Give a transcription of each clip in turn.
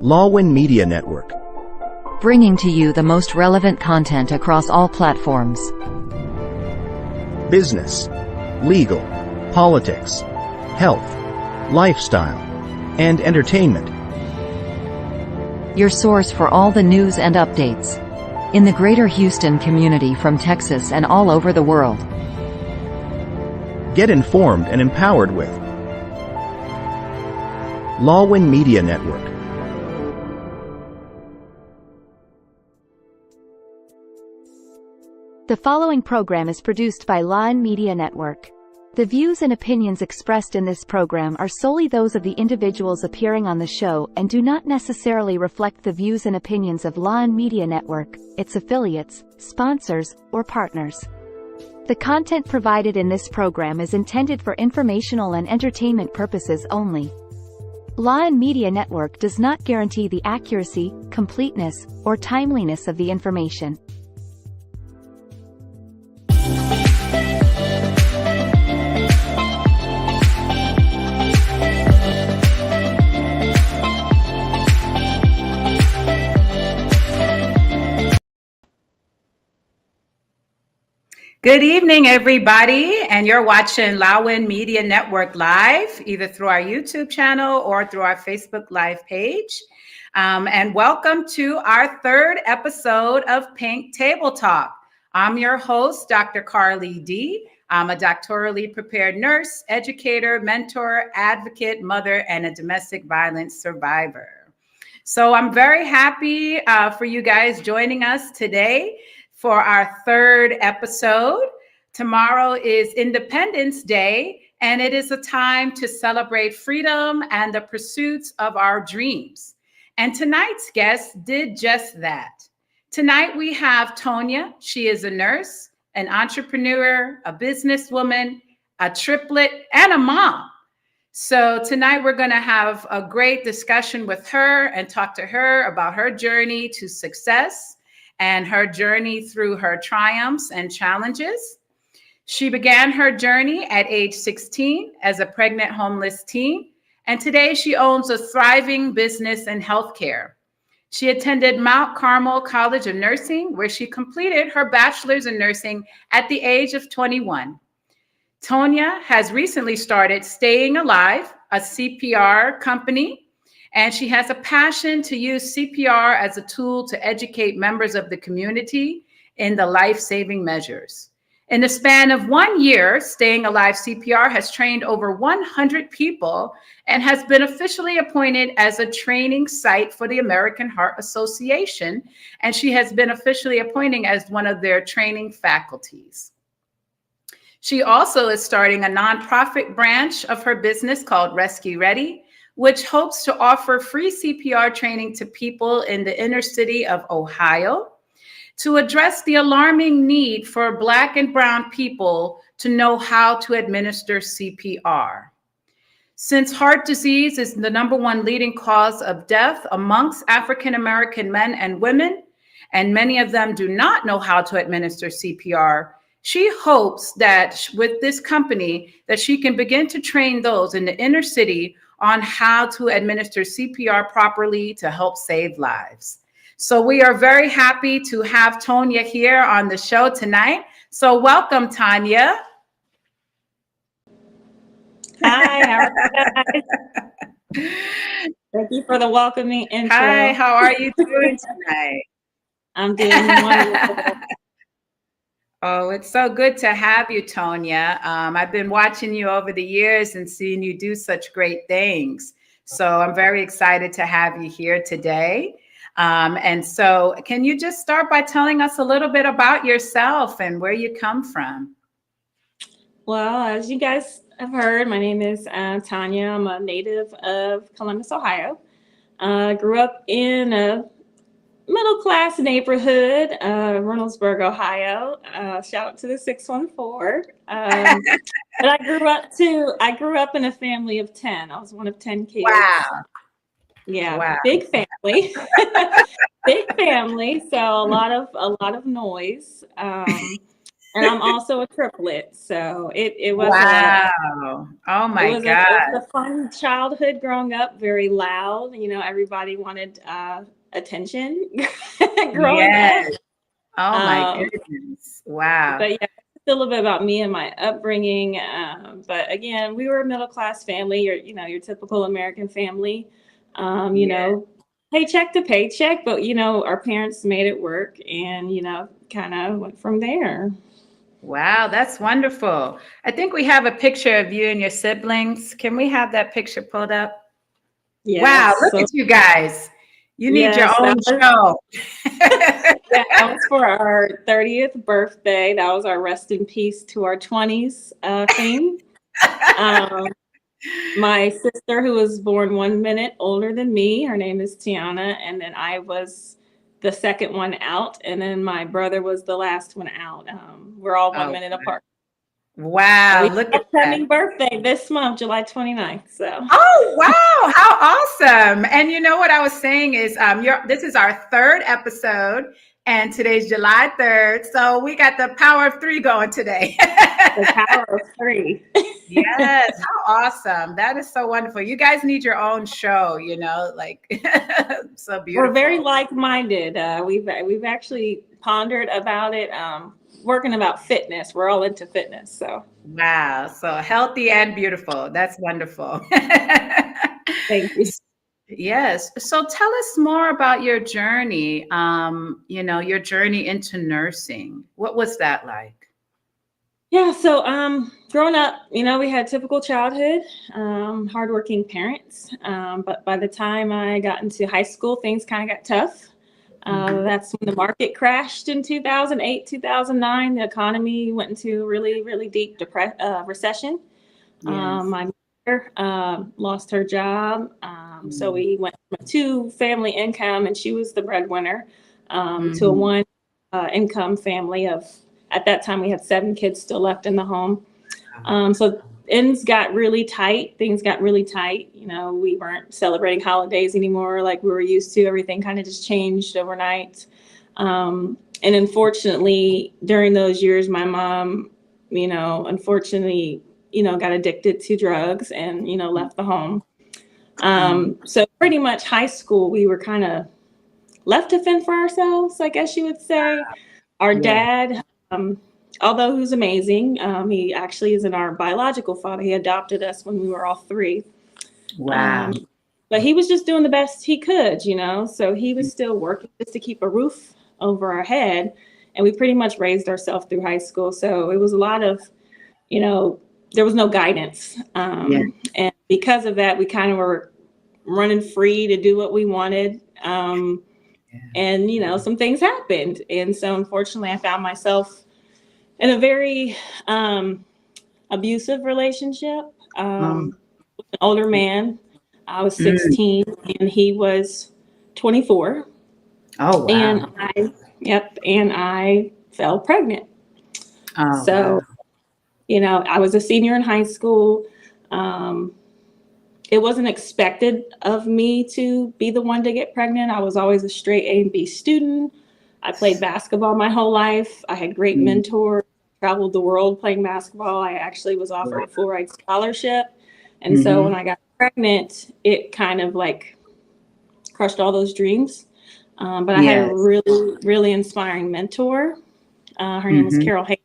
Lawin Media Network, bringing to you the most relevant content across all platforms. business, legal, politics, health, lifestyle, and entertainment. Your source for all the news and updates in the greater Houston community from Texas and all over the world. Get informed and empowered with Lawin Media Network. The following program is produced by Lawin Media Network. The views and opinions expressed in this program are solely those of the individuals appearing on the show and do not necessarily reflect the views and opinions of Lawin Media Network, its affiliates, sponsors, or partners. The content provided in this program is intended for informational and entertainment purposes only. Lawin Media Network does not guarantee the accuracy, completeness, or timeliness of the information. Good evening, everybody, and you're watching Lawin Media Network live, either through our YouTube channel or through our Facebook Live page. And welcome to our third episode of Pink Table Talk. I'm your host, Dr. 𝓾𝓷𝓭𝓮𝓷𝓭. I'm a doctorally prepared nurse, educator, mentor, advocate, mother, and a domestic violence survivor. So I'm very happy for you guys joining us today for our third episode. Tomorrow is Independence Day, and it is a time to celebrate freedom and the pursuits of our dreams. And tonight's guest did just that. Tonight we have Tonja. She is a nurse, an entrepreneur, a businesswoman, a triplet, and a mom. So tonight we're going to have a great discussion with her and talk to her about her journey to success and her journey through her triumphs and challenges. She began her journey at age 16 as a pregnant homeless teen, and today she owns a thriving business in healthcare. She attended Mount Carmel College of Nursing, where she completed her bachelor's in nursing at the age of 21. Tonja has recently started Staying Alive, a CPR company, and she has a passion to use CPR as a tool to educate members of the community in the life-saving measures. In the span of 1 year, Staying Alive CPR has trained over 100 people and has been officially appointed as a training site for the American Heart Association, and she has been officially appointed as one of their training faculties. She also is starting a nonprofit branch of her business called 𝑘IIReady, which hopes to offer free CPR training to people in the inner city of Ohio to address the alarming need for Black and Brown people to know how to administer CPR. Since heart disease is the #1 leading cause of death amongst African American men and women, and many of them do not know how to administer CPR, she hopes that with this company that she can begin to train those in the inner city on how to administer CPR properly to help save lives. So we are very happy to have Tonja here on the show tonight. So welcome, Tonja. Hi, how are you guys? Thank you for the welcoming intro. Hi, how are you doing tonight? I'm doing wonderful. Oh, it's so good to have you, Tonja. I've been watching you over the years and seeing you do such great things. So I'm very excited to have you here today. And so can you just start by telling us a little bit about yourself and where you come from? Well, as you guys have heard, my name is Tonja. I'm a native of Columbus, Ohio. Grew up in a middle-class neighborhood, Reynoldsburg, Ohio. Shout out to the 614. But I grew up in a family of 10. I was one of 10 kids. Wow. Yeah, wow. Big family. Big family. So a lot of noise. And I'm also a triplet, so it was wow. Oh it my was God. it was a fun childhood growing up. Very loud, everybody wanted attention growing up. Yes. Oh my Um, goodness. Wow. but yeah, it's a little bit about me and my upbringing. But again, we were a middle class family. Your typical American family. Yeah. Paycheck to paycheck, but our parents made it work, and kind of went from there. Wow, that's wonderful. I think we have a picture of you and your siblings. Can we have that picture pulled up? Wow, Yes. look So at you guys. You need your yes, own show. that was for our 30th birthday. That was our rest in peace to our 20s theme. My sister, who was born 1 minute older than me, her name is Tiana, and then I was the second one out, and then my brother was the last one out. We're all 1 minute apart. And Wow, we look have at a that. coming birthday this month, July 29th. So. Oh, wow, how awesome. And you know what I was saying is this is our third episode, and today's July 3rd. So we got the power of three going today. The power of three. Yes, how awesome. That is so wonderful. You guys need your own show, like so beautiful. We're very like-minded. We've actually pondered about it, working about fitness. We're all into fitness. So wow. So healthy and beautiful. That's wonderful. thank you. Yes. So tell us more about your journey, your journey into nursing. What was that like? Yeah, so growing up, we had typical childhood, hardworking parents. But by the time I got into high school, things kind of got tough. That's when the market crashed in 2008, 2009. The economy went into a really, really deep recession. Yes. My mother lost her job. So we went from a 2-family income, and she was the breadwinner, to a 1 income family of, at that time, we had 7 kids still left in the home. So things got really tight. We weren't celebrating holidays anymore like we were used to. Everything kind of just changed overnight. And unfortunately, during those years, my mom, unfortunately, got addicted to drugs and, left the home. So pretty much high school, we were kind of left to fend for ourselves, I guess you would say. Our dad, although he was amazing, he actually isn't our biological father. He adopted us when we were all 3. Wow. But he was just doing the best he could, so he was still working just to keep a roof over our head. And we pretty much raised ourselves through high school. So it was a lot of, there was no guidance. And because of that, we kind of were running free to do what we wanted. And, some things happened. And so unfortunately, I found myself in a very abusive relationship with an older man. I was 16 and he was 24. Oh, wow. And I fell pregnant. Oh, So, wow. I was a senior in high school. It wasn't expected of me to be the one to get pregnant. I was always a straight A and B student. I played basketball my whole life. I had great mentors, traveled the world playing basketball. I actually was offered a full ride scholarship. And so when I got pregnant, it kind of like crushed all those dreams. But I had a really, really inspiring mentor. Her name was 𝘾𝙤𝓛𝓏.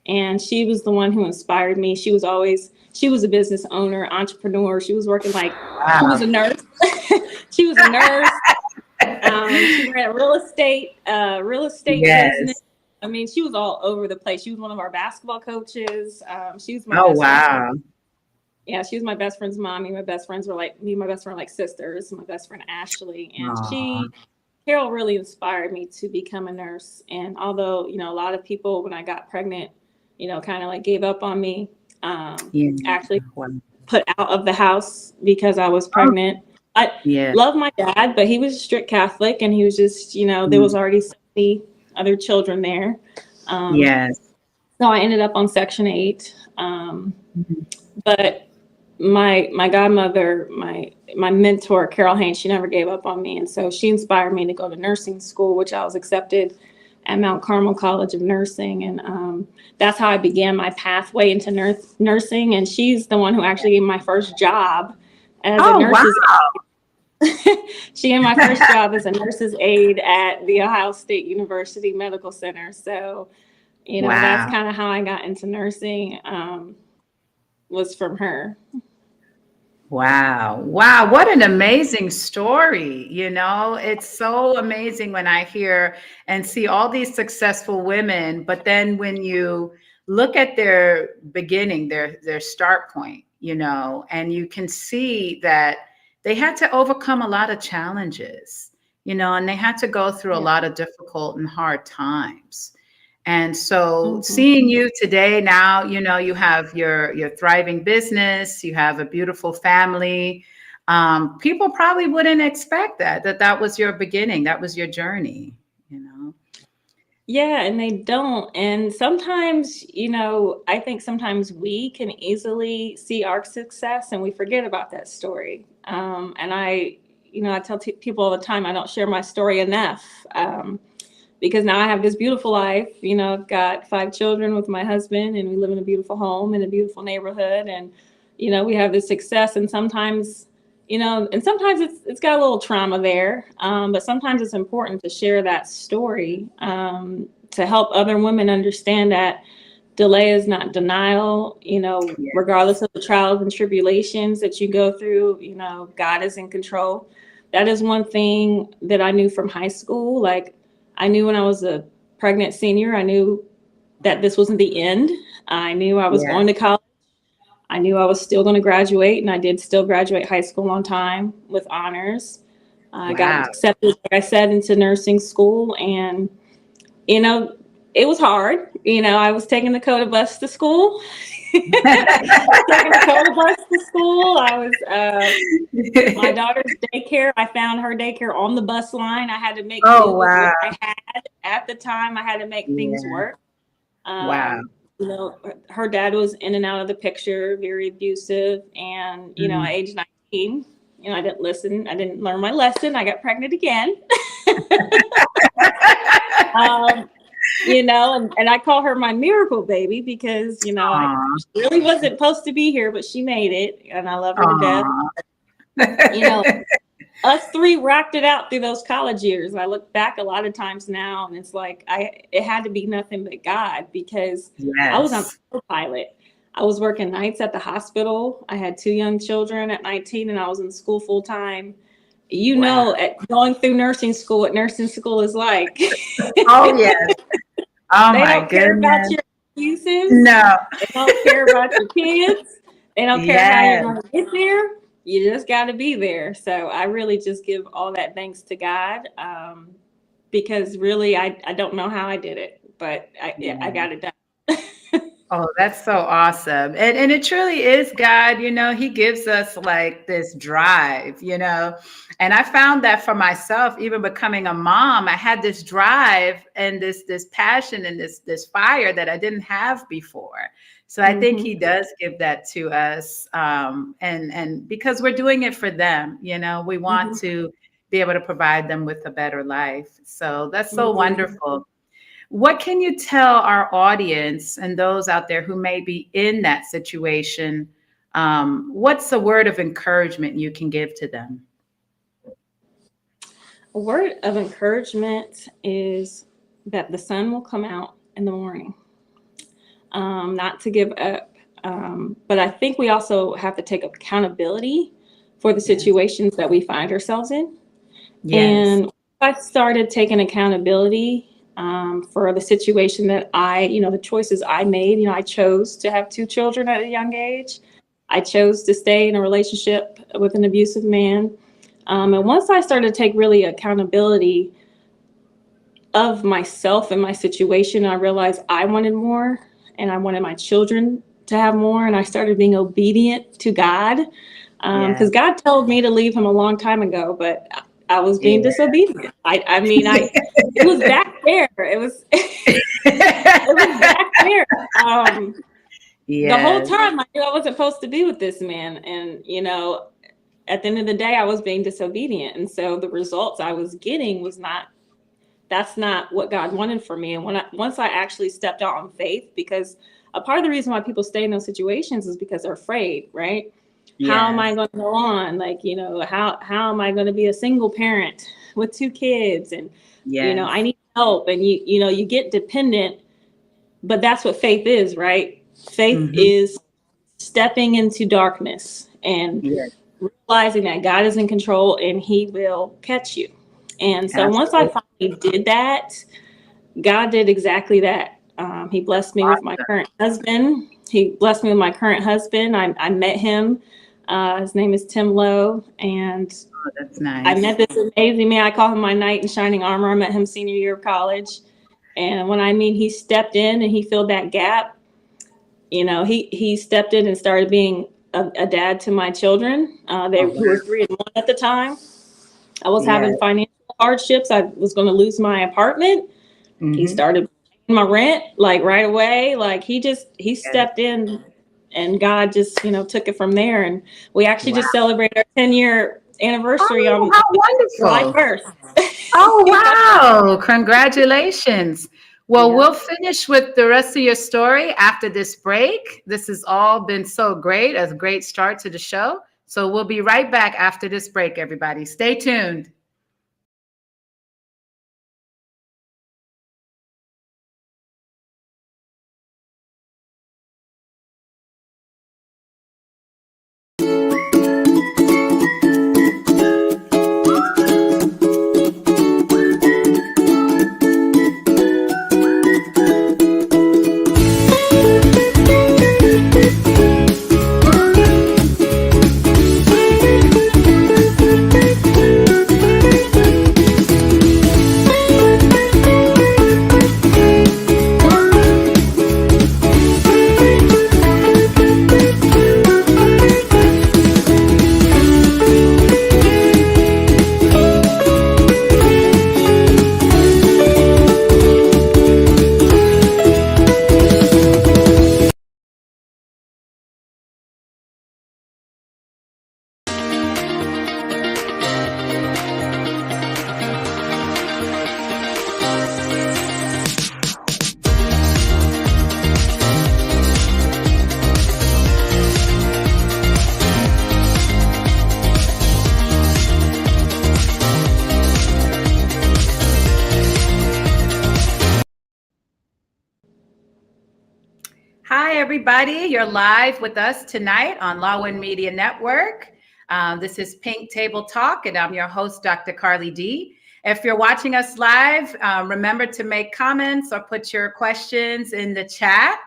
And she was the one who inspired me. She was a business owner, entrepreneur. She was working she was a nurse. She was a nurse. She ran a real estate business. I mean, she was all over the place. She was one of our basketball coaches. She was my best friend. Yeah, she was my best friend's mom. Me and my best friend were like sisters. My best friend Ashley. And Carol really inspired me to become a nurse. And although, a lot of people, when I got pregnant, kind of like gave up on me, actually put out of the house because I was pregnant. I love my dad, but he was a strict Catholic, and he was just, there was already 70 other children there. So I ended up on Section 8. But my godmother, my mentor, 𝘾𝙤𝓛𝓏, she never gave up on me. And so she inspired me to go to nursing school, which I was accepted at Mount Carmel College of Nursing. And that's how I began my pathway into nursing. And she's the one who actually gave me my first job as a nurse's aide. She gave me my first job as a nurse's aide at the Ohio State University Medical Center. So, that's kind of how I got into nursing, was from her. Wow. Wow. What an amazing story. It's so amazing when I hear and see all these successful women, but then when you look at their beginning, their start point, and you can see that they had to overcome a lot of challenges, and they had to go through a lot of difficult and hard times. And so seeing you today now, you have your thriving business, you have a beautiful family. People probably wouldn't expect that was your beginning. That was your journey, Yeah, and they don't. And sometimes, I think sometimes we can easily see our success and we forget about that story. And I tell people all the time, I don't share my story enough. Because now I have this beautiful life. I've got 5 children with my husband, and we live in a beautiful home in a beautiful neighborhood. And, we have this success. And sometimes, it's got a little trauma there. But sometimes it's important to share that story to help other women understand that delay is not denial. Regardless of the trials and tribulations that you go through, God is in control. That is one thing that I knew from high school. Like, I knew when I was a pregnant senior, I knew that this wasn't the end. I knew I was going to college. I knew I was still going to graduate, and I did still graduate high school on time with honors. I got accepted, like I said, into nursing school, and, it was hard. I was taking the 𝘋𝓷𝓭 bus to school. Taking the 𝘋𝓷𝓭 bus to school. I was my daughter's daycare. I found her daycare on the bus line. I had to make do with what I had at the time. I had to make things work. Her dad was in and out of the picture, very abusive, and at age 19, I didn't listen. I didn't learn my lesson. I got pregnant again. And I call her my miracle baby because, she really wasn't supposed to be here, but she made it, and I love her to death. Us 3 rocked it out through those college years. I look back a lot of times now, and it's like it had to be nothing but God, because I was on autopilot. I was working nights at the hospital. I had 2 young children at 19, and I was in school full time. At going through nursing school, what nursing school is like. Oh, yes. Oh, they my don't care about your excuses. No. They don't care about your kids. They don't care how you're going to get there. You just got to be there. So I really just give all that thanks to God, because really I don't know how I did it, but I got it done. Oh, that's so awesome. And it truly is God, he gives us like this drive, and I found that for myself, even becoming a mom, I had this drive and this passion and this fire that I didn't have before. So I think he does give that to us. And because we're doing it for them, we want to be able to provide them with a better life. So that's so wonderful. What can you tell our audience and those out there who may be in that situation? What's a word of encouragement you can give to them? A word of encouragement is that the sun will come out in the morning. Not to give up. But I think we also have to take accountability for the situations that we find ourselves in. And I started taking accountability for the situation that the choices I made. I chose to have 2 children at a young age. I chose to stay in a relationship with an abusive man. And once I started to take really accountability of myself and my situation, I realized I wanted more, and I wanted my children to have more. And I started being obedient to God, because God told me to leave him a long time ago, but I was being disobedient. It was back there. It was back there. The whole time I knew I wasn't supposed to be with this man. And, at the end of the day, I was being disobedient. And so the results I was getting was not that's not what God wanted for me. And once I actually stepped out on faith, because a part of the reason why people stay in those situations is because they're afraid, right? How am I going to go on? Like, how am I going to be a single parent with 2 kids? And, I need help. And, you get dependent, but that's what faith is, right? Faith is stepping into darkness and realizing that God is in control and he will catch you. And so once I finally did that, God did exactly that. He blessed me with my current husband. I met him. His name is Tim Lowe. And that's nice. I met this amazing man. I call him my knight in shining armor. I met him senior year of college. And when I mean he stepped in and he filled that gap, he stepped in and started being a dad to my children. Who were 3 and 1 at the time. I was having financial hardships. I was going to lose my apartment. He started paying my rent like right away. Like he stepped in, and God just took it from there. And we actually just celebrated our 10-year anniversary on July 1st. Oh wow! Congratulations. Well, we'll finish with the rest of your story after this break. This has all been so great, a great start to the show. So we'll be right back after this break, everybody. Stay tuned. Hi, everybody. You're live with us tonight on Lawin Media Network. This is Pink Table Talk, and I'm your host, Dr. Carly D. If you're watching us live, remember to make comments or put your questions in the chat.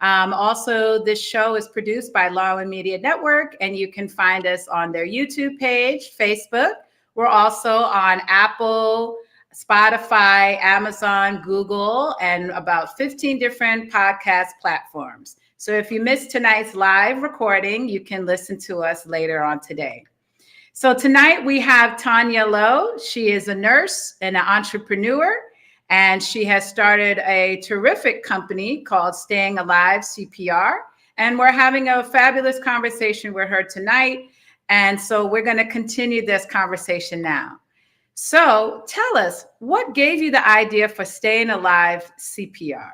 Also, this show is produced by Lawin Media Network, and you can find us on their YouTube page, Facebook. We're also on Apple, Spotify, Amazon, Google, and about 15 different podcast platforms. So if you missed tonight's live recording, you can listen to us later on today. So tonight we have Tonja Lowe. She is a nurse and an entrepreneur, and she has started a terrific company called 𝘾𝓚𝓪 CPR. And we're having a fabulous conversation with her tonight. And so we're going to continue this conversation now. So tell us, what gave you the idea for 𝘾𝓚𝓪 CPR?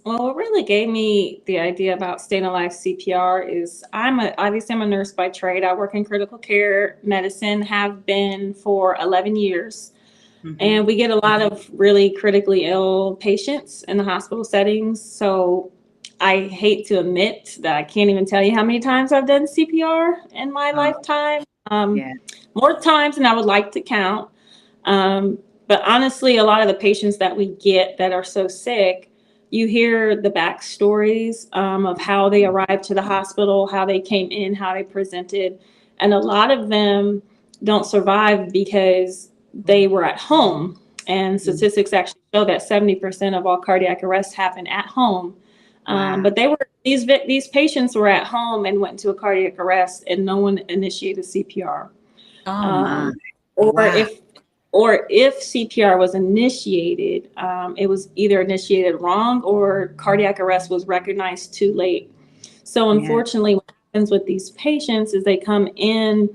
Well, what really gave me the idea about 𝘾𝓚𝓪 CPR is obviously I'm a nurse by trade. I work in critical care medicine, have been for 11 years. And we get a lot of really critically ill patients in the hospital settings. So I hate to admit that I can't even tell you how many times I've done CPR in my lifetime. More times than I would like to count. But honestly, a lot of the patients that we get that are so sick, you hear the backstories of how they arrived to the hospital, how they came in, how they presented. And a lot of them don't survive because they were at home. And statistics actually show that 70% of all cardiac arrests happen at home. But these patients were at home and went into a cardiac arrest, and no one initiated CPR. Or if CPR was initiated, it was either initiated wrong or cardiac arrest was recognized too late. So unfortunately, what happens with these patients is they come in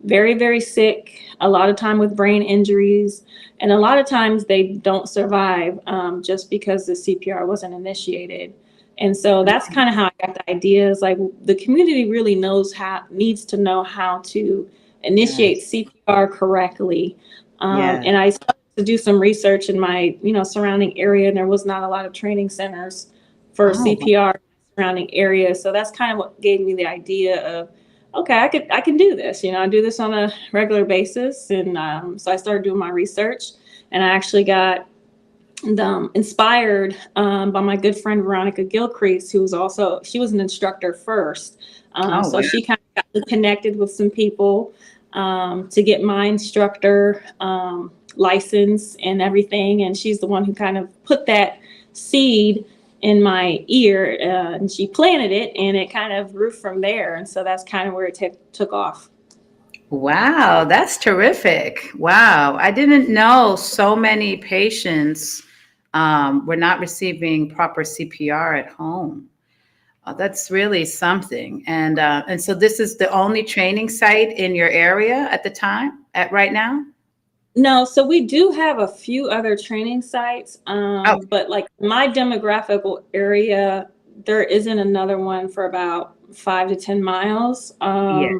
very, very sick, a lot of time with brain injuries, and a lot of times they don't survive just because the CPR wasn't initiated. And so that's kind of how I got the idea, is like the community really needs to know how to initiate CPR correctly. And I started to do some research in my, surrounding area, and there was not a lot of training centers for CPR surrounding area. So that's kind of what gave me the idea of, okay, I can do this. I do this on a regular basis. And so I started doing my research, and I actually got inspired by my good friend Veronica Gilcrease, she was an instructor first. She kind of got me connected with some people to get my instructor license and everything. And she's the one who kind of put that seed in my ear, and she planted it, and it kind of grew from there. And so that's kind of where it took off. Wow, that's terrific. Wow. I didn't know so many patients were not receiving proper CPR at home. That's really something. And so this is the only training site in your area right now? No, so we do have a few other training sites, but like my demographical area, there isn't another one for about 5 to 10 miles.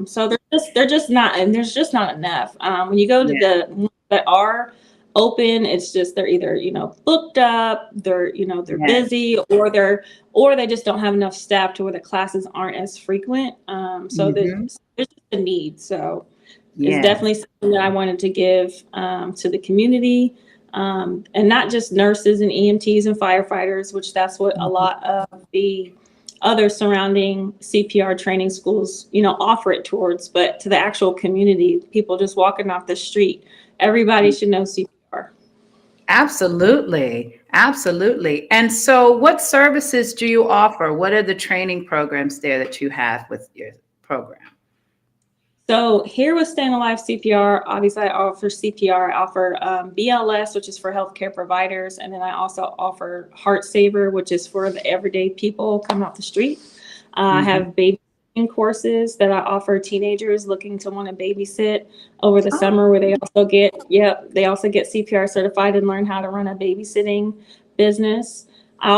So they're just not, and there's just not enough. When you go to the ones that are open, it's just they're either booked up, they're busy, or they just don't have enough staff to where the classes aren't as frequent. So there's just a need. So it's definitely something that I wanted to give to the community, and not just nurses and EMTs and firefighters, which that's what a lot of the other surrounding CPR training schools, offer it towards, but to the actual community, people just walking off the street, everybody should know CPR. Absolutely. Absolutely. And so what services do you offer? What are the training programs there that you have with your program? So here with Staying Alive CPR, obviously I offer CPR, I offer BLS, which is for healthcare providers. And then I also offer Heart Saver, which is for the everyday people coming off the street. I have babysitting courses that I offer teenagers looking to want to babysit over the summer, where they also get CPR certified and learn how to run a babysitting business. I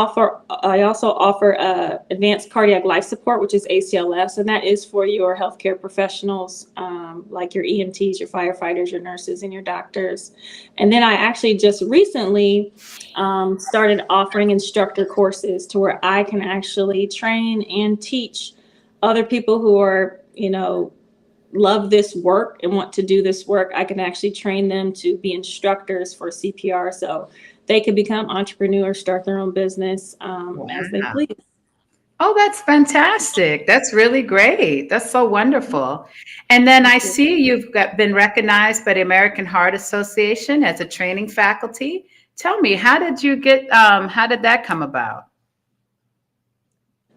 also offer advanced cardiac life support, which is ACLS, and that is for your healthcare professionals, like your EMTs, your firefighters, your nurses, and your doctors. And then I actually just recently started offering instructor courses to where I can actually train and teach other people who are, love this work and want to do this work. I can actually train them to be instructors for CPR. So they can become entrepreneurs, start their own business as they please. Oh, that's fantastic. That's really great. That's so wonderful. And then I see you've been recognized by the American Heart Association as a training faculty. Tell me, how did that come about?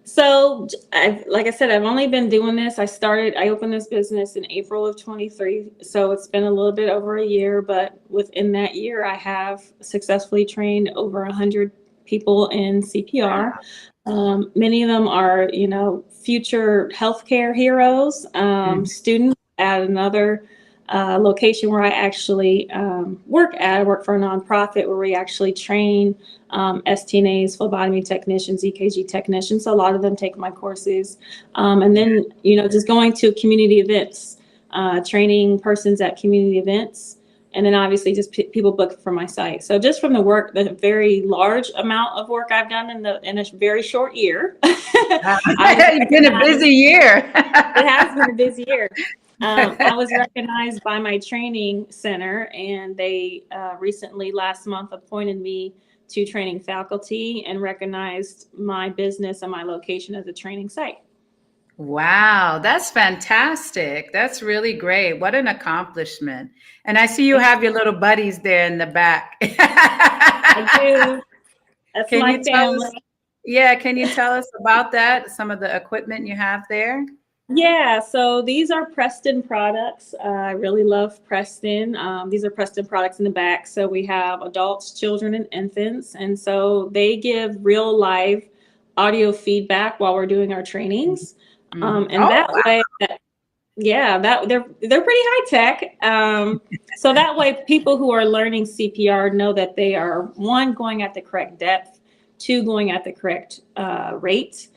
So like I said, I've only been doing this. I opened this business in April of 23. So it's been a little bit over a year, but within that year, I have successfully trained over 100 people in CPR. Many of them are, future healthcare heroes, students at another location where I actually work at. I work for a nonprofit where we actually train STNAs, phlebotomy technicians, EKG technicians. So a lot of them take my courses. And then, just going to community events, training persons at community events. And then obviously just people book from my site. So just from the very large amount of work I've done in a very short year. It's been a busy year. It has been a busy year. I was recognized by my training center, and they recently last month appointed me to training faculty and recognized my business and my location as a training site. Wow, that's fantastic. That's really great. What an accomplishment. And I see you have your little buddies there in the back. I do. That's my family. Can you tell us about that? Some of the equipment you have there? Yeah, so these are Preston products. I really love Preston. These are Preston products in the back. So we have adults, children, and infants. And so they give real live audio feedback while we're doing our trainings. And Yeah, they're pretty high tech. So that way people who are learning CPR know that they are, one, going at the correct depth, two, going at the correct rate.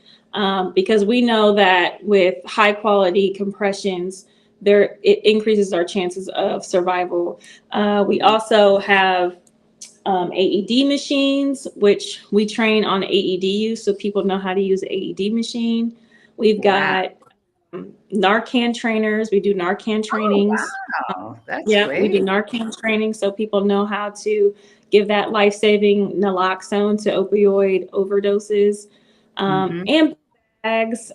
Because we know that with high quality compressions, it increases our chances of survival. We also have AED machines, which we train on AED use, so people know how to use the AED machine. We've got Narcan trainers. We do Narcan trainings. Oh, wow. That's Yeah, great. we do Narcan training so people know how to give that life-saving naloxone to opioid overdoses. And bags.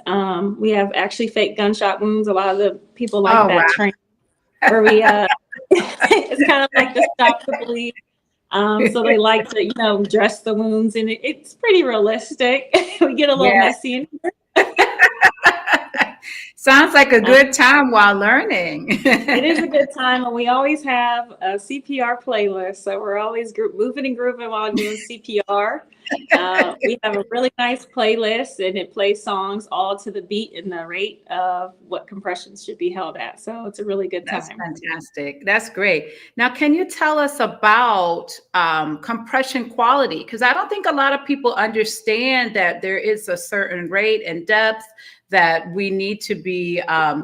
We have actually fake gunshot wounds. A lot of the people like that training where we it's kind of like to stop the bleed. So they like to, dress the wounds, and it's pretty realistic. We get a little messy in here. Sounds like a good time while learning. It is a good time, and we always have a CPR playlist. So we're always moving and grooving while doing CPR. We have a really nice playlist, and it plays songs all to the beat and the rate of what compressions should be held at. So it's a really good time. That's fantastic. That's great. Now, can you tell us about compression quality? Because I don't think a lot of people understand that there is a certain rate and depth that we need to be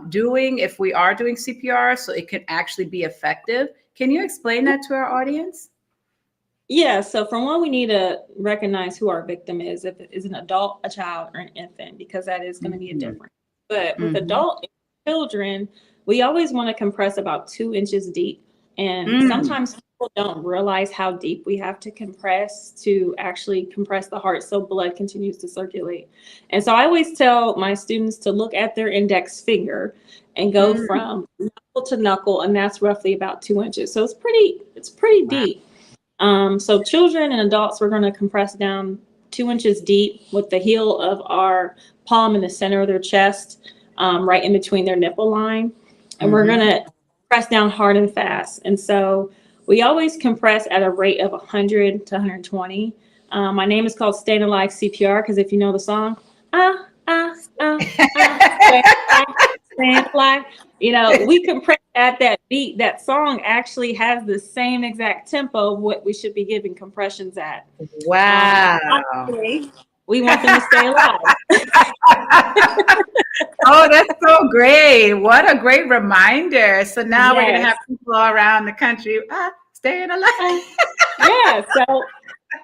doing if we are doing CPR so it can actually be effective. Can you explain that to our audience? Yeah, so for one, we need to recognize who our victim is, if it is an adult, a child, or an infant, because that is going to be a difference. But with adult children, we always want to compress about 2 inches deep. And sometimes people don't realize how deep we have to compress to actually compress the heart so blood continues to circulate. And so I always tell my students to look at their index finger and go from knuckle to knuckle, and that's roughly about 2 inches. So it's pretty deep. So children and adults, we're going to compress down 2 inches deep with the heel of our palm in the center of their chest, right in between their nipple line. And we're going to press down hard and fast. And so we always compress at a rate of 100 to 120. My name is called Staying Alive CPR, because if you know the song, Staying Alive, we compress at that beat. That song actually has the same exact tempo of what we should be giving compressions at. Wow. We want them to stay alive. Oh, that's so great. What a great reminder. So now we're going to have people all around the country staying alive. Yeah. So,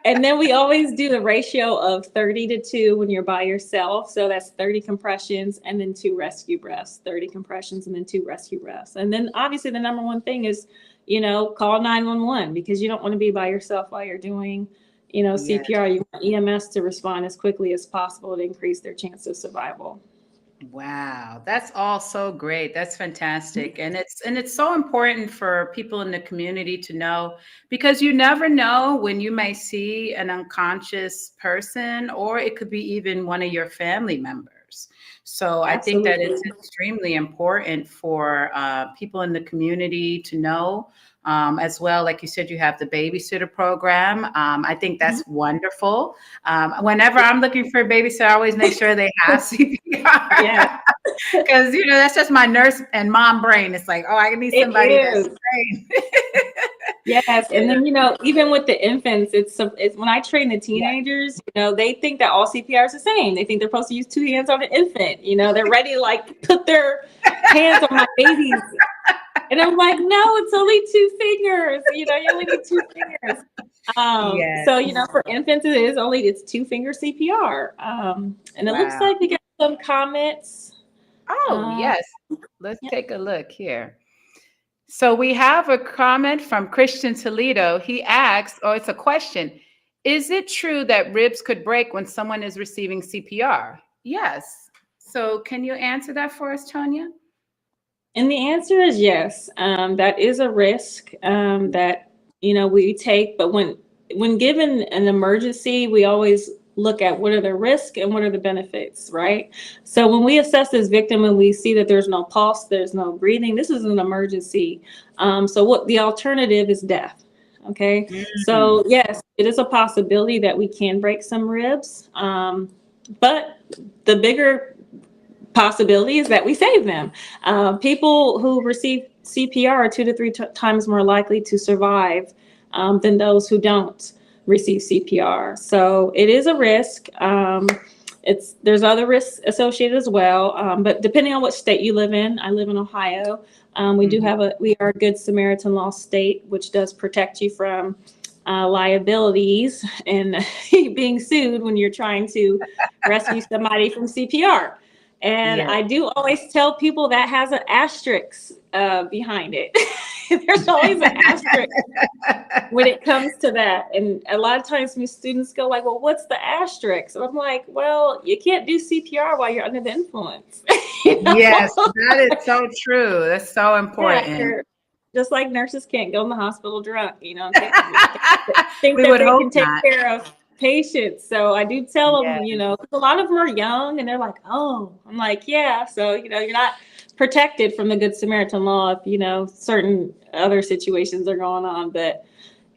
and then we always do the ratio of 30 to 2 when you're by yourself. So that's 30 compressions and then 2 rescue breaths, 30 compressions and then 2 rescue breaths. And then obviously the number one thing is, call 911, because you don't want to be by yourself while you're doing CPR. You want EMS to respond as quickly as possible to increase their chance of survival. Wow, that's all so great. That's fantastic. And it's so important for people in the community to know, because you never know when you may see an unconscious person, or it could be even one of your family members. So I think that it's extremely important for people in the community to know. As well, like you said, you have the babysitter program. I think that's wonderful. Whenever I'm looking for a babysitter, I always make sure they have CPR. Yeah, because that's just my nurse and mom brain. It's like, oh, I need somebody that's trained. Yes, and then even with the infants, it's when I train the teenagers, they think that all CPR is the same. They think they're supposed to use 2 hands on an infant. They're ready to put their hands on my babies. And I'm like, no, it's only 2 fingers. You only need 2 fingers. So, for infants, it's 2 finger CPR. And it looks like we got some comments. Oh, yes. Let's take a look here. So we have a comment from Christian Toledo. He asks, it's a question. Is it true that ribs could break when someone is receiving CPR? Yes. So can you answer that for us, Tonja? And the answer is yes. That is a risk that we take, but when given an emergency, we always look at what are the risks and what are the benefits, right? So when we assess this victim and we see that there's no pulse, there's no breathing, this is an emergency. So what the alternative is death. Okay. So yes, it is a possibility that we can break some ribs. But the bigger possibility is that we save them. People who receive CPR are 2 to 3 times more likely to survive than those who don't receive CPR. So it is a risk. There's other risks associated as well, but depending on what state you live in, I live in Ohio. We are a Good Samaritan law state, which does protect you from liabilities and being sued when you're trying to rescue somebody from CPR. And I do always tell people that has an asterisk behind it. There's always an asterisk when it comes to that. And a lot of times my students go like, well, what's the asterisk? And I'm like, well, you can't do CPR while you're under the influence. You know? Yes, that is so true. That's so important. Yeah, just like nurses can't go in the hospital drunk, you know, think that they can take care of patients. So I do tell them, you know, a lot of them are young and they're like, oh, I'm like, yeah. So, you know, you're not protected from the Good Samaritan law if, you know, certain other situations are going on. But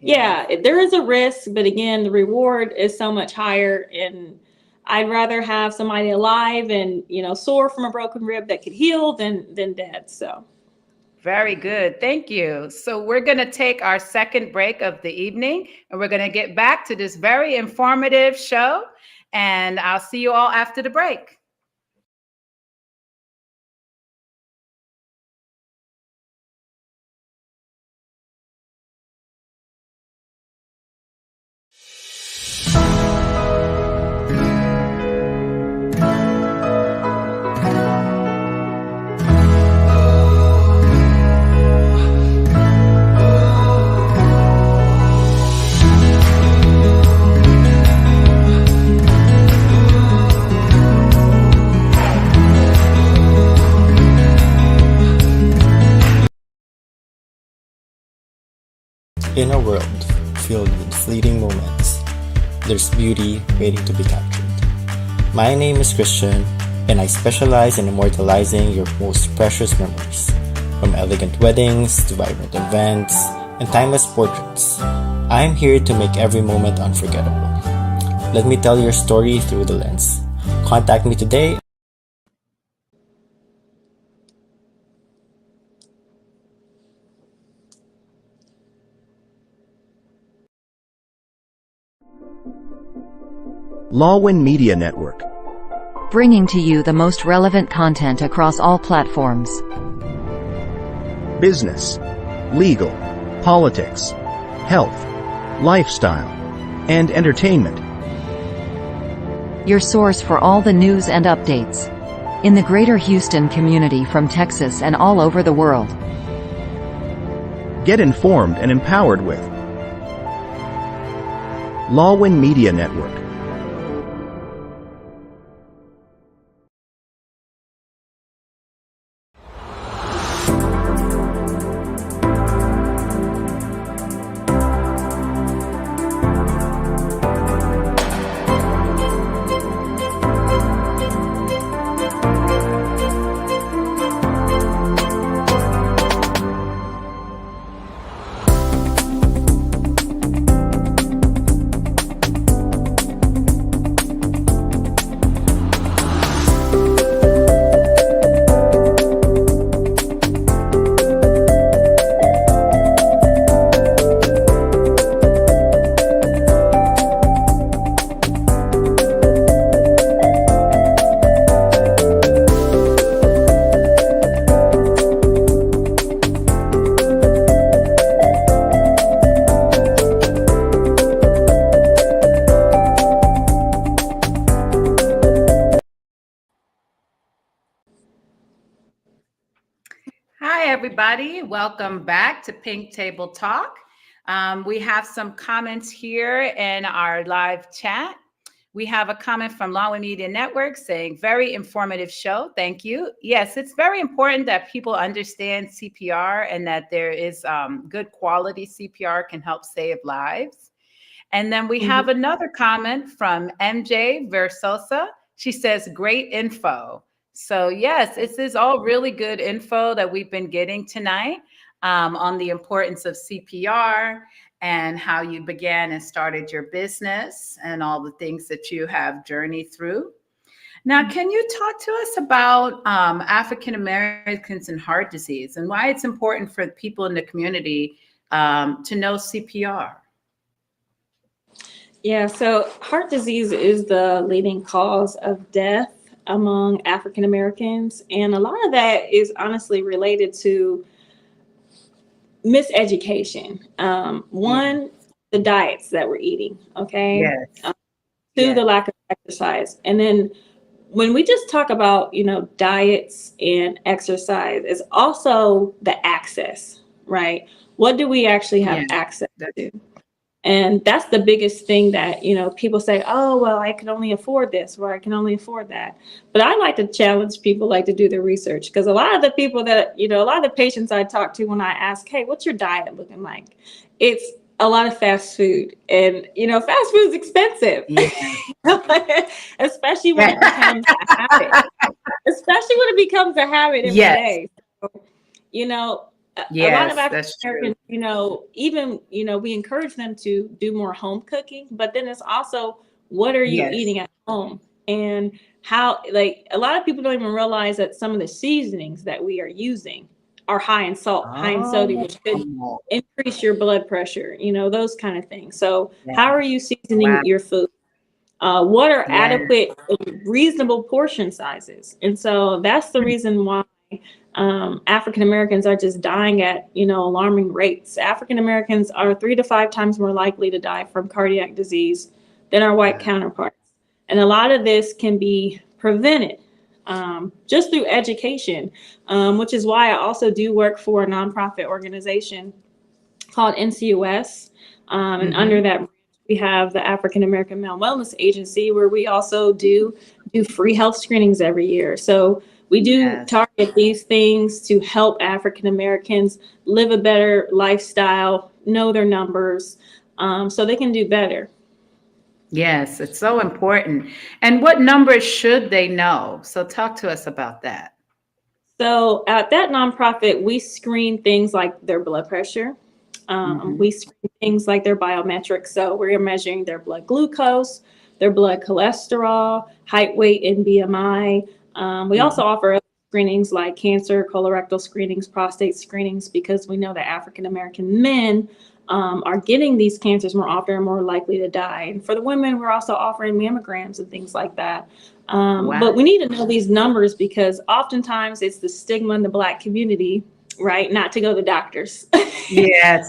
yeah, there is a risk. But again, the reward is so much higher. And I'd rather have somebody alive and, you know, sore from a broken rib that could heal than dead. So. Very good. Thank you. So we're going to take our second break of the evening, and we're going to get back to this very informative show. And I'll see you all after the break. In a world filled with fleeting moments, there's beauty waiting to be captured. My name is Christian, and I specialize in immortalizing your most precious memories, from elegant weddings to vibrant events and timeless portraits. I'm here to make every moment unforgettable. Let me tell your story through the lens. Contact me today. Lawin Media Network. Bringing to you the most relevant content across all platforms. Business, legal, politics, health, lifestyle, and entertainment. Your source for all the news and updates in the greater Houston community from Texas and all over the world. Get informed and empowered with Lawin Media Network. Everybody, welcome back to Pink Table Talk. We have some comments here in our live chat. We have a comment from Lawin Media Network saying, very informative show. Thank you. Yes, it's very important that people understand CPR and that there is good quality CPR can help save lives. And then we have another comment from MJ Versosa. She says, great info. So yes, this is all really good info that we've been getting tonight on the importance of CPR and how you began and started your business and all the things that you have journeyed through. Now, can you talk to us about African Americans and heart disease and why it's important for people in the community to know CPR? Yeah, so heart disease is the leading cause of death among African Americans. And a lot of that is honestly related to miseducation. One, the diets that we're eating, okay? Yes. Two, the lack of exercise. And then when we just talk about, diets and exercise, it's also the access, right? What do we actually have access to? And that's the biggest thing that, people say, oh, well, I can only afford this or I can only afford that. But I like to challenge people to do their research, because a lot of the people that, a lot of the patients I talk to when I ask, hey, what's your diet looking like? It's a lot of fast food. And, fast food is expensive, especially when it becomes a habit, every day. So, a lot of African Americans, even, we encourage them to do more home cooking, but then it's also, what are you eating at home? And how, a lot of people don't even realize that some of the seasonings that we are using are high in salt, high in sodium, which could increase your blood pressure, those kind of things. So how are you seasoning your food? What are adequate, reasonable portion sizes? And so that's the reason why African Americans are just dying at, alarming rates. African Americans are 3 to 5 times more likely to die from cardiac disease than our white counterparts. And a lot of this can be prevented just through education, which is why I also do work for a nonprofit organization called NCUS. And under that, we have the African American Male Wellness Agency, where we also do free health screenings every year. So we do target these things to help African Americans live a better lifestyle, know their numbers, so they can do better. Yes, it's so important. And what numbers should they know? So talk to us about that. So at that nonprofit, we screen things like their blood pressure. We screen things like their biometrics. So we're measuring their blood glucose, their blood cholesterol, height, weight, and BMI. We also offer screenings like cancer, colorectal screenings, prostate screenings, because we know that African American men are getting these cancers more often and more likely to die. And for the women, we're also offering mammograms and things like that. But we need to know these numbers, because oftentimes it's the stigma in the Black community, right, not to go to doctors. Yes.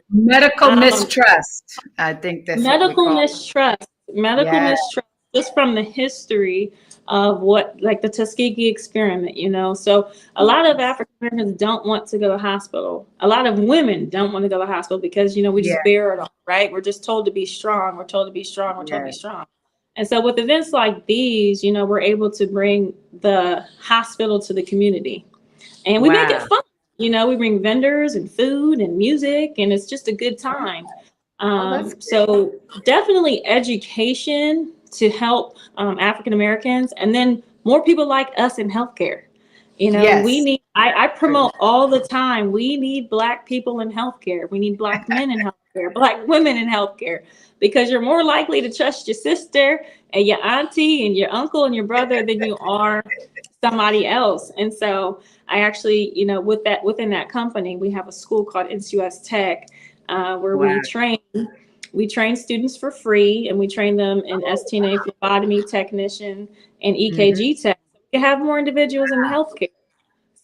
Medical mistrust. I think that's medical mistrust. Mistrust, just from the history of what, like the Tuskegee experiment, So a lot of African Americans don't want to go to the hospital. A lot of women don't want to go to the hospital because, we just bear it all, right? We're just told to be strong. We're told to be strong. We're told to be strong. And so with events like these, we're able to bring the hospital to the community. And we make it fun. We bring vendors and food and music, and it's just a good time. So definitely education to help African Americans, and then more people like us in healthcare. We need, I promote all the time, we need Black people in healthcare. We need Black men in healthcare, Black women in healthcare, because you're more likely to trust your sister and your auntie and your uncle and your brother than you are somebody else. And so I actually, within that company, we have a school called NCUS Tech, where we train students for free, and we train them in STNA, phlebotomy technician, and EKG tech. We have more individuals in the healthcare.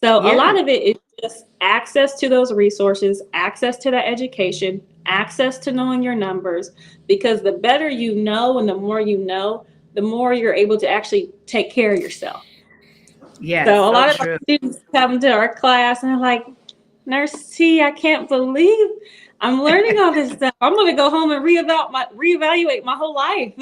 So a lot of it is just access to those resources, access to that education, access to knowing your numbers, because the better you know and the more you know, the more you're able to actually take care of yourself. So a lot of our students come to our class and they're like, Nurse T, I can't believe I'm learning all this stuff. I'm going to go home and reevaluate my whole life.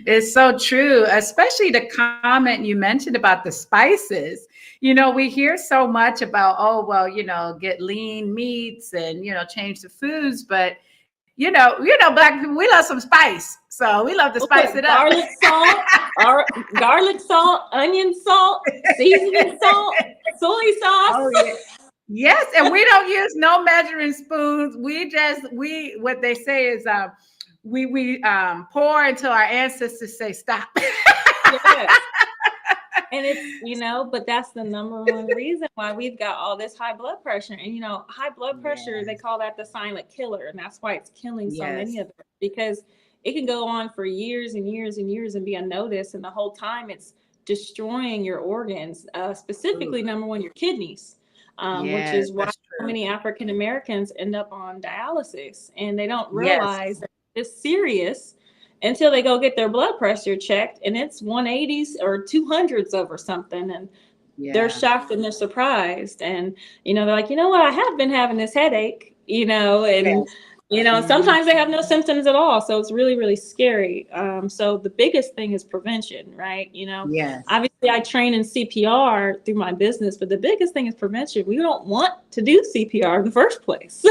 It's so true, especially the comment you mentioned about the spices. We hear so much about, get lean meats and, change the foods. But, Black people, we love some spice. So we love to spice it up. Garlic salt, onion salt, seasoning salt, soy sauce. Oh, yeah. Yes, and we don't use no measuring spoons. What they say is we pour until our ancestors say stop. Yes. And it's, but that's the number one reason why we've got all this high blood pressure. And, high blood pressure, they call that the silent killer. And that's why it's killing so many of them, because it can go on for years and years and years and be unnoticed. And the whole time it's destroying your organs, specifically, number one, your kidneys, which is why so many African Americans end up on dialysis. And they don't realize that it's serious until they go get their blood pressure checked, and it's 180s or 200s over something, and they're shocked and they're surprised, and they're like, what, I have been having this headache, and sometimes they have no symptoms at all, so it's really, really scary. So the biggest thing is prevention, right? Obviously I train in CPR through my business, but the biggest thing is prevention. We don't want to do CPR in the first place.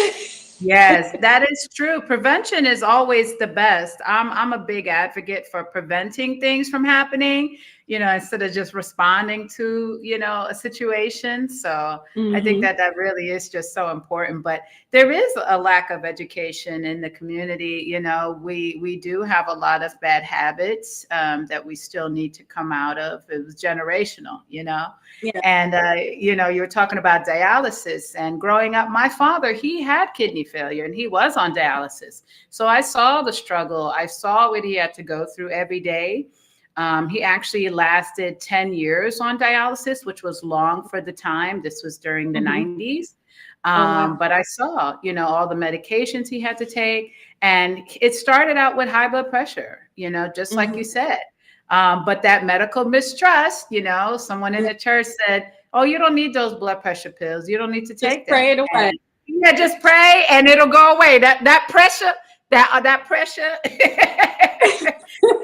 Yes, that is true. Prevention is always the best. I'm a big advocate for preventing things from happening, instead of just responding to, a situation. So I think that really is just so important. But there is a lack of education in the community. We do have a lot of bad habits that we still need to come out of. It was generational, And, you were talking about dialysis, and growing up, my father, he had kidney failure and he was on dialysis. So I saw the struggle. I saw what he had to go through every day. He actually lasted 10 years on dialysis, which was long for the time. This was during the 90s. But I saw, all the medications he had to take. And it started out with high blood pressure, just like you said. But that medical mistrust, someone in the church said, oh, you don't need those blood pressure pills. You don't need to take them. Pray it away. Just pray and it'll go away. That pressure, that pressure,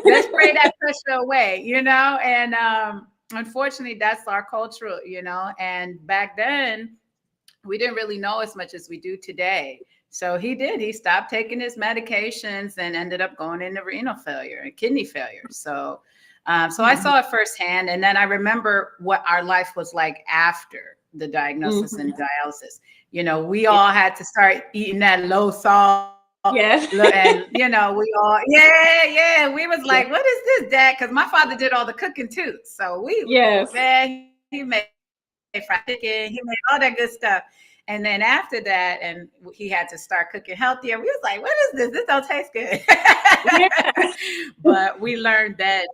let's pray that pressure away, and unfortunately that's our culture, and back then we didn't really know as much as we do today. So he stopped taking his medications and ended up going into renal failure and kidney failure. So I saw it firsthand. And then I remember what our life was like after the diagnosis and dialysis. We all had to start eating that low salt. Yes. And we all, we was like, what is this, Dad? Because my father did all the cooking too. So man, he made fried chicken, he made all that good stuff. And then after that, and he had to start cooking healthier. We was like, what is this? This don't taste good. But we learned that,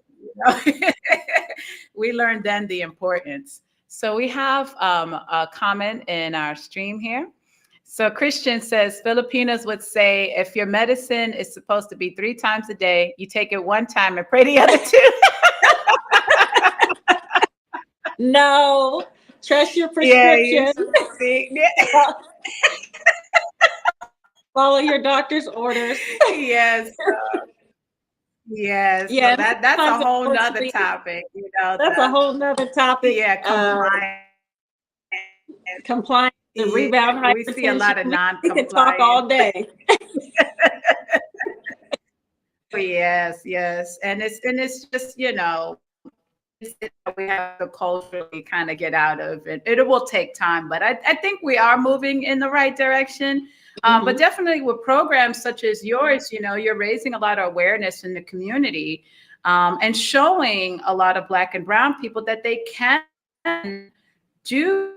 we learned then the importance. So we have a comment in our stream here. So Christian says, Filipinos would say, if your medicine is supposed to be 3 times a day, you take it 1 time and pray the other 2. No, trust your prescription. Follow your doctor's orders. Yes. Yes. Yeah, so that's a whole nother topic. That's a whole nother topic. Yeah, compliance. The rebound hypertension. We see a lot of non-compliant. We can talk all day. Yes. And it's just, we have to culturally kind of get out of it. It will take time, but I think we are moving in the right direction. But definitely with programs such as yours, you're raising a lot of awareness in the community and showing a lot of Black and brown people that they can do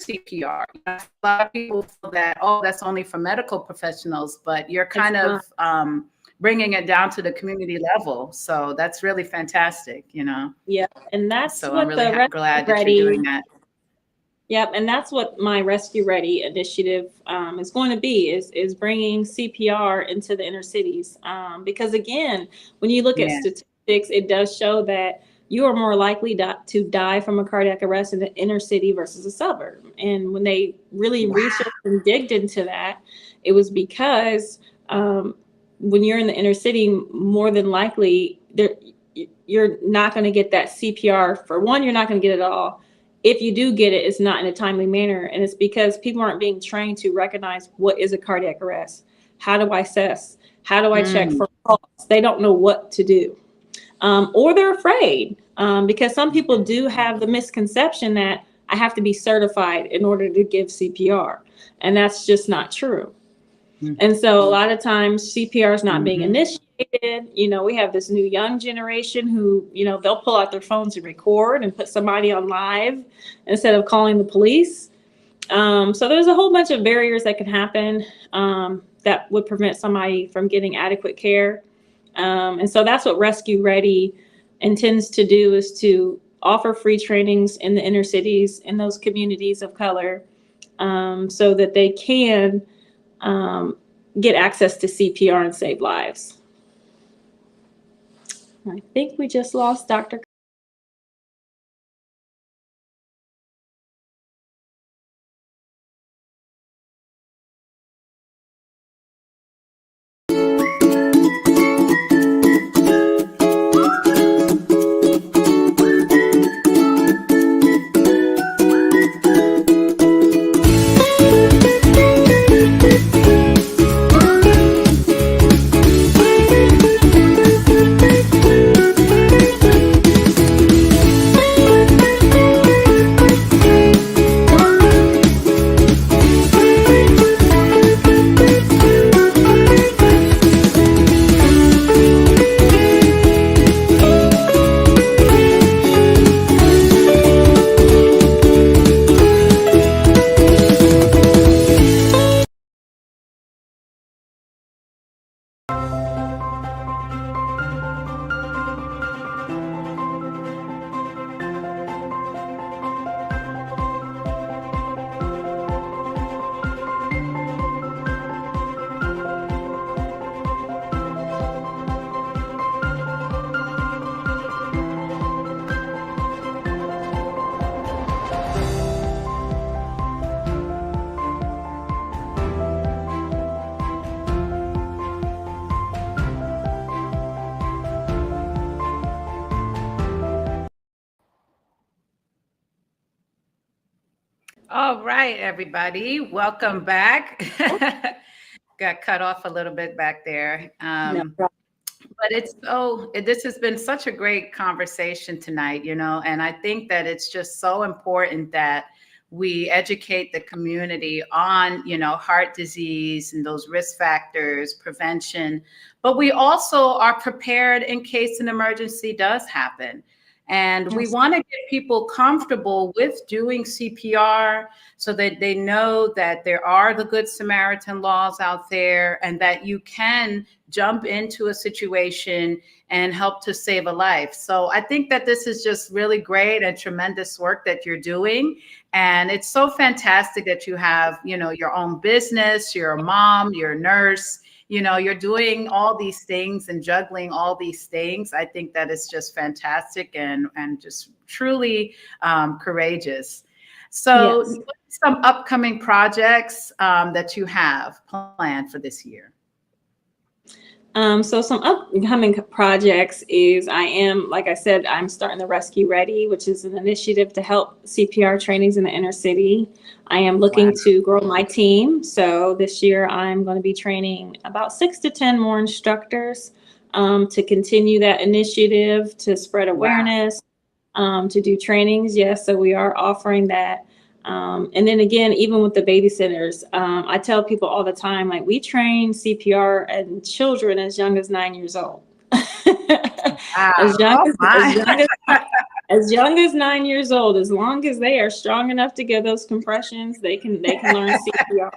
CPR. A lot of people feel that, that's only for medical professionals, but you're kind of bringing it down to the community level. So that's really fantastic, Yeah, and that's so what I'm really glad that you're doing that. Yep, and that's what my Rescue Ready initiative is going to be, is bringing CPR into the inner cities. Because again, when you look at statistics, it does show that you are more likely to die from a cardiac arrest in the inner city versus a suburb. And when they really researched and digged into that, it was because when you're in the inner city, more than likely, you're not going to get that CPR. For one, you're not going to get it at all. If you do get it, it's not in a timely manner. And it's because people aren't being trained to recognize what is a cardiac arrest. How do I assess? How do I check for pulse? They don't know what to do. Or they're afraid because some people do have the misconception that I have to be certified in order to give CPR. And that's just not true. And so a lot of times CPR is not being initiated. You know, we have this new young generation who, you know, they'll pull out their phones and record and put somebody on live instead of calling the police. So there's a whole bunch of barriers that can happen that would prevent somebody from getting adequate care. And so that's what Rescue Ready intends to do, is to offer free trainings in the inner cities, in those communities of color, so that they can get access to CPR and save lives. I think we just lost Dr. All right, everybody, welcome back. Got cut off a little bit back there. But this has been such a great conversation tonight, you know, and I think that it's just so important that we educate the community on, you know, heart disease and those risk factors, prevention, but we also are prepared in case an emergency does happen. And we want to get people comfortable with doing CPR so that they know that there are the Good Samaritan laws out there and that you can jump into a situation and help to save a life. So I think that this is just really great and tremendous work that you're doing. And it's so fantastic that you have, you know, your own business, you're a mom, you're a nurse. You know, you're doing all these things and juggling all these things. I think that is just fantastic and just truly courageous. So what are some upcoming projects that you have planned for this year? So some upcoming projects is like I said, I'm starting the Rescue Ready, which is an initiative to help CPR trainings in the inner city. I am looking to grow my team. So this year I'm going to be training about 6 to 10 more instructors to continue that initiative, to spread awareness, to do trainings. Yes, so we are offering that. And then again, even with the babysitters, I tell people all the time, like, we train CPR and children as young as 9 years old. As young as 9 years old, as long as they are strong enough to get those compressions, they can learn CPR.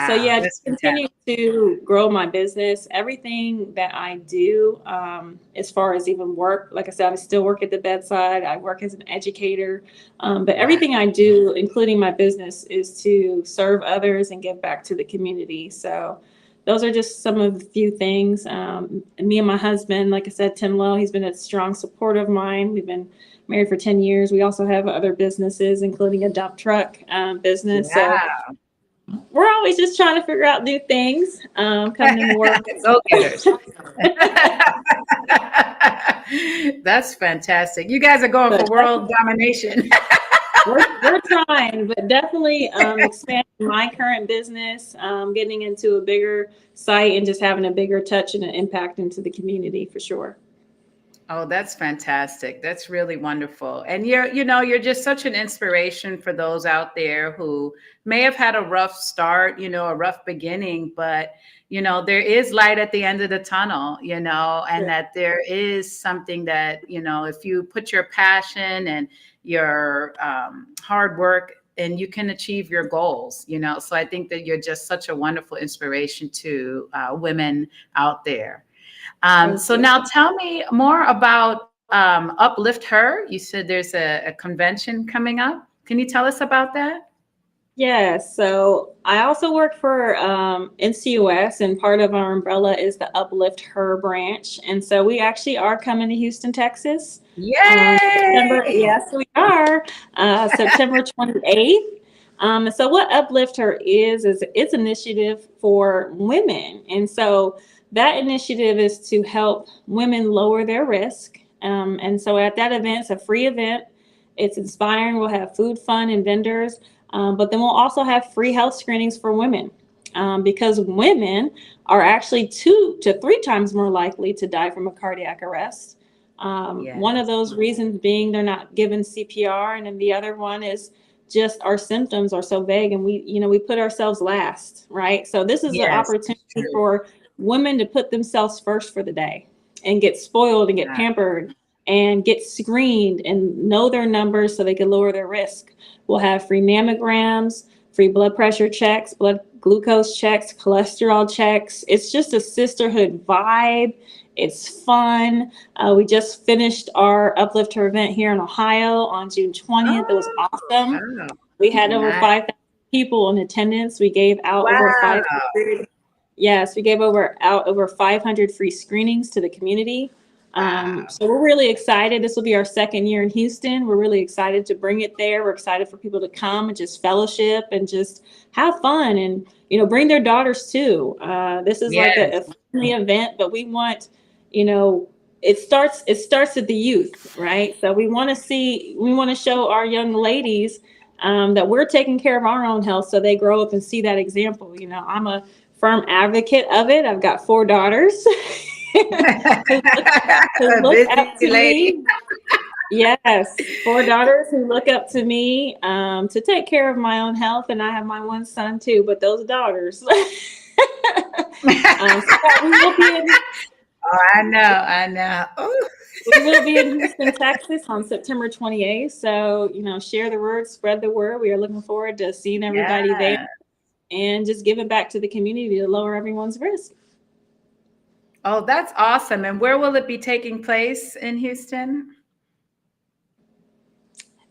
So yeah, just continue to grow my business. Everything that I do, as far as even work, like I said, I still work at the bedside. I work as an educator, but everything I do, including my business, is to serve others and give back to the community. So those are just some of the few things. And me and my husband, like I said, Tim Lowe, he's been a strong supporter of mine. We've been married for 10 years. We also have other businesses, including a dump truck business. So we're always just trying to figure out new things, coming into work. That's fantastic. You guys are going for world domination. We're trying, but definitely expanding my current business, getting into a bigger site and just having a bigger touch and an impact into the community for sure. Oh, that's fantastic. That's really wonderful. And you're just such an inspiration for those out there who may have had a rough start, a rough beginning, but there is light at the end of the tunnel, and Sure. that there is something that, if you put your passion and your hard work, and you can achieve your goals, So I think that you're just such a wonderful inspiration to women out there. Thank So you. now tell me more about Uplift Her. You said there's a convention coming up. Can you tell us about that? Yeah, so I also work for NCUS, and part of our umbrella is the Uplift Her branch. And so we actually are coming to Houston, Texas. September, Yay! yes, we are. September 28th. And so what Uplift Her is it's an initiative for women. And so that initiative is to help women lower their risk. And so at that event, it's a free event. It's inspiring. We'll have food, fun, and vendors. But then we'll also have free health screenings for women, because women are actually 2 to 3 times more likely to die from a cardiac arrest. One of those reasons being they're not given CPR, and then the other one is just our symptoms are so vague, and we put ourselves last, right? So this is an opportunity for women to put themselves first for the day and get spoiled and get pampered and get screened and know their numbers so they can lower their risk. We'll have free mammograms, free blood pressure checks, blood glucose checks, cholesterol checks. It's just a sisterhood vibe. It's fun. We just finished our Uplift Her event here in Ohio on June 20th. It was awesome. Wow. We had over 5,000 people in attendance. We gave out over 500. Yes, we gave out over 500 free screenings to the community. So we're really excited. This will be our second year in Houston. We're really excited to bring it there. We're excited for people to come and just fellowship and just have fun and, bring their daughters too. This is like a family event, but we want, it starts at the youth, right? So we want to show our young ladies that we're taking care of our own health so they grow up and see that example. I'm a firm advocate of it. I've got 4 daughters. who look up to me. Yes, 4 daughters who look up to me to take care of my own health, and I have my one son too. But those daughters. So we will be in, I know. Ooh. We will be in Houston, Texas on September 28th. So share the word, spread the word. We are looking forward to seeing everybody there and just giving back to the community to lower everyone's risk. Oh, that's awesome. And where will it be taking place in Houston?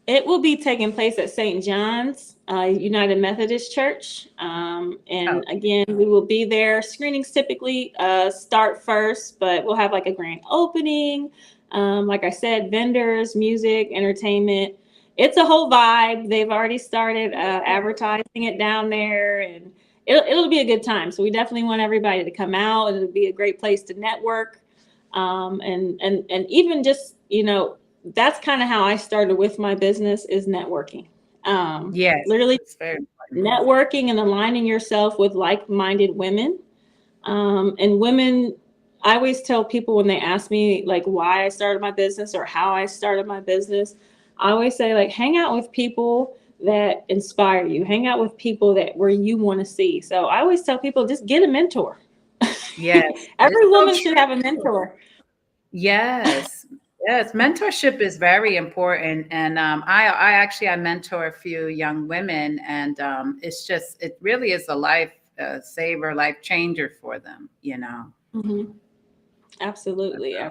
It will be taking place at St. John's United Methodist Church. Again, we will be there. Screenings typically start first, but we'll have like a grand opening. Like I said, vendors, music, entertainment. It's a whole vibe. They've already started advertising it down there, and it'll be a good time. So we definitely want everybody to come out. It'll be a great place to network. And even just, that's kind of how I started with my business, is networking. Literally networking and aligning yourself with like-minded women. And women, I always tell people when they ask me like why I started my business or how I started my business, I always say like, hang out with people that inspire you, hang out with people where you want to see. So I always tell people, just get a mentor. Yes. Every woman should have a mentor. Yes. Mentorship is very important. And I mentor a few young women, and it really is a life saver, life changer for them, Mm-hmm. Absolutely. I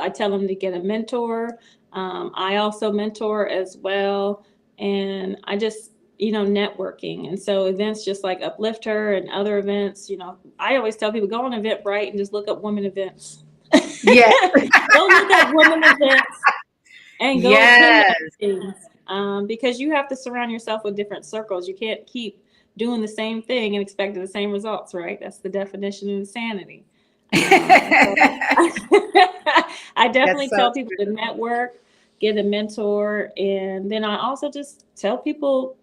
tell them to get a mentor. I also mentor as well. And I just, networking. And so events just like Uplift Her and other events, I always tell people, go on Eventbrite and just look up women events. Yeah. Go look up women events and go attend things. Because you have to surround yourself with different circles. You can't keep doing the same thing and expecting the same results, right? That's the definition of insanity. I definitely tell people to network, get a mentor. And then I also just tell people,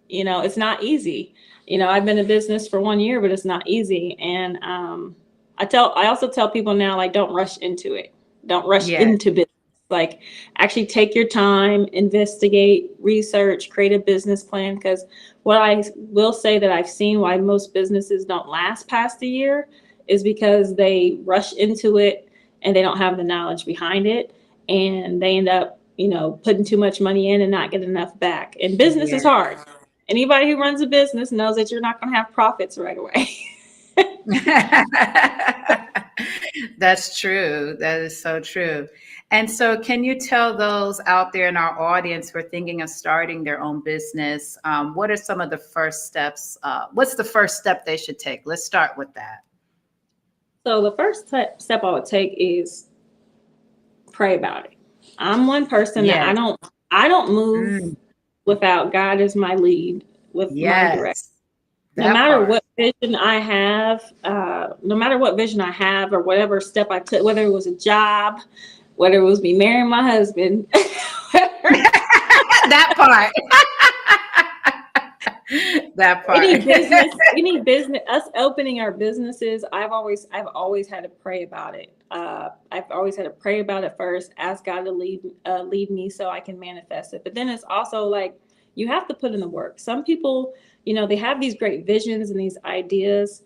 it's not easy. I've been in business for 1 year, but it's not easy. And I also tell people now, like, don't rush into it. Don't rush Yeah. into business. Like, actually take your time, investigate, research, create a business plan. Because what I will say that I've seen why most businesses don't last past a year is because they rush into it and they don't have the knowledge behind it, and they end up, putting too much money in and not get enough back. And business is hard. Anybody who runs a business knows that you're not going to have profits right away. That's true. That is so true. And so, can you tell those out there in our audience who are thinking of starting their own business, what are some of the first steps? What's the first step they should take? Let's start with that. So the first step I would take is pray about it. I'm one person that I don't move without God as my lead, with my direction. No matter what vision I have, or whatever step I took, whether it was a job, whether it was me marrying my husband, that part. That part. Any business, us opening our businesses, I've always had to pray about it. I've always had to pray about it first, ask God to lead me so I can manifest it. But then it's also like, you have to put in the work. Some people, they have these great visions and these ideas,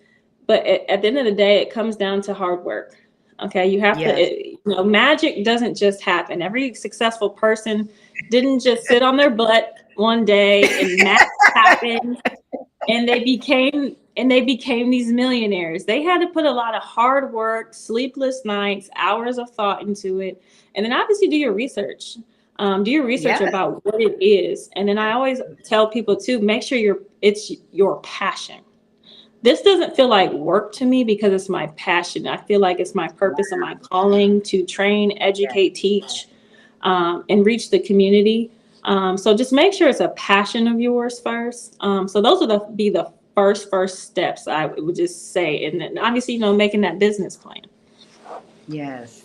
but at the end of the day, it comes down to hard work. Okay. You have to, magic doesn't just happen. Every successful person didn't just sit on their butt one day and magic happened and they became these millionaires. They had to put a lot of hard work, sleepless nights, hours of thought into it. And then obviously do your research. Do your research about what it is. And then I always tell people too, make sure it's your passion. This doesn't feel like work to me because it's my passion. I feel like it's my purpose and my calling to train, educate, teach, and reach the community. So just make sure it's a passion of yours first. So those would be the first steps, I would just say. And then obviously, making that business plan. Yes.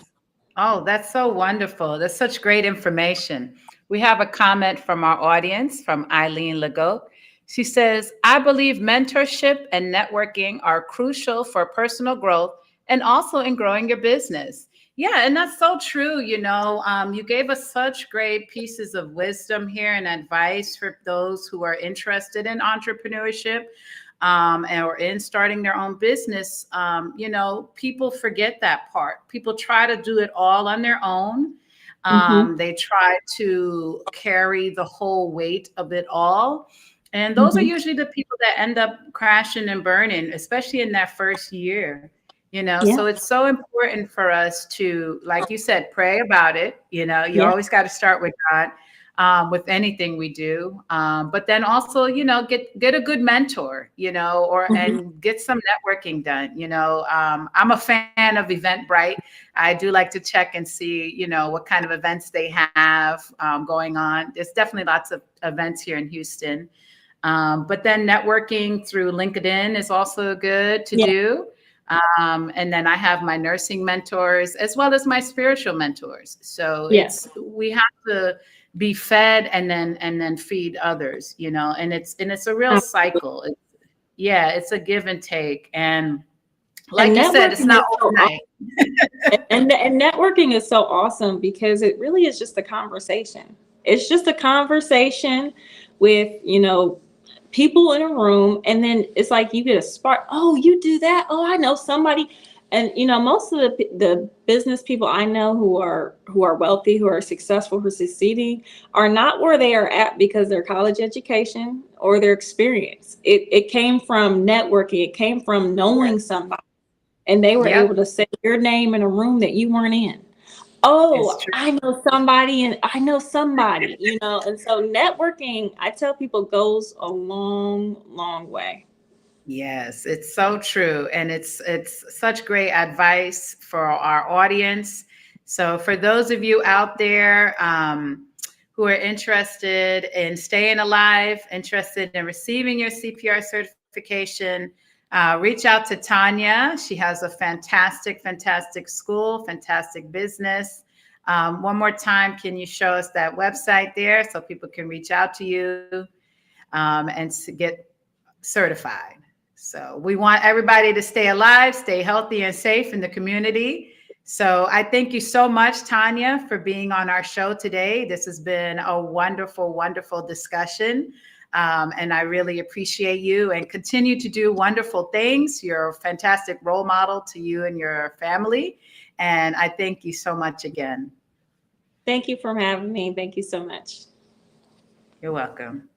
Oh, that's so wonderful. That's such great information. We have a comment from our audience from Eileen Legault. She says, I believe mentorship and networking are crucial for personal growth and also in growing your business. Yeah, and that's so true. You gave us such great pieces of wisdom here and advice for those who are interested in entrepreneurship or in starting their own business. People forget that part. People try to do it all on their own. They try to carry the whole weight of it all. And those are usually the people that end up crashing and burning, especially in that first year. So it's so important for us to, like you said, pray about it. You always got to start with God with anything we do. But then also, get a good mentor, and get some networking done. I'm a fan of Eventbrite. I do like to check and see, what kind of events they have going on. There's definitely lots of events here in Houston. But then networking through LinkedIn is also good to do. And then I have my nursing mentors as well as my spiritual mentors. So we have to be fed and then feed others, and it's a real cycle. It's a give and take. And like you said, it's not overnight. and networking is so awesome because it really is just a conversation. It's just a conversation with, people in a room, and then it's like you get a spark. Oh, you do that? Oh, I know somebody. And most of the business people I know who are wealthy, who are successful, who are succeeding, are not where they are at because their college education or their experience. It came from networking. It came from knowing somebody, and they were able to say your name in a room that you weren't in. Oh, I know somebody, and I know somebody, and so networking, I tell people, goes a long, long way. Yes, it's so true. And it's such great advice for our audience. So for those of you out there who are interested in staying alive, interested in receiving your CPR certification, reach out to Tonja. She has a fantastic school, fantastic business. One more time, can you show us that website there so people can reach out to you and get certified? So we want everybody to stay alive, stay healthy and safe in the community. So I thank you so much, Tonja, for being on our show today. This has been a wonderful, wonderful discussion. And I really appreciate you and continue to do wonderful things. You're a fantastic role model to you and your family. And I thank you so much again. Thank you for having me. Thank you so much. You're welcome.